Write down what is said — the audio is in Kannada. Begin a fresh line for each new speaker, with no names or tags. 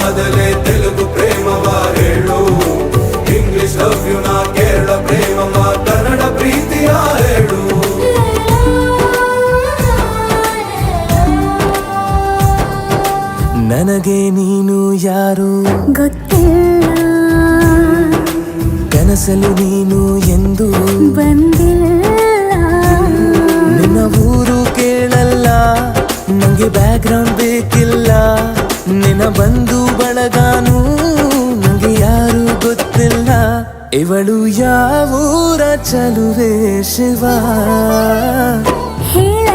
ಆದಲೆ ತೆಲುಗು ಪ್ರೇಮವ ಹೇಳು, ಇಂಗ್ಲಿಷ್ ಲವ್ ಯು ನಾ ಕೇರಳ ಪ್ರೇಮವ ಕನ್ನಡ ಪ್ರೀತಿಯ ಹೇಳು.
ನನಗೆ ನೀನು ಯಾರು
ಗೊತ್ತಿಲ್ಲ,
ಕನಸಲು ನೀನು ಎಂದು
ಬಂದಿಲ್ಲ.
ನಿನ್ನ ಊರು ಕೇಳಲ್ಲ, ನಂಗೆ ಬ್ಯಾಕ್ ಗ್ರೌಂಡ್ ಬೇಕಿಲ್ಲ. ನಿನ್ನ ಬಂಧು ಬಳಗಾನು ನಂಗೆ ಯಾರು ಗೊತ್ತಿಲ್ಲ. ಇವಳು ಯಾವೂರ ಚಲುವೆ ಶಿವ
ಹೇಳ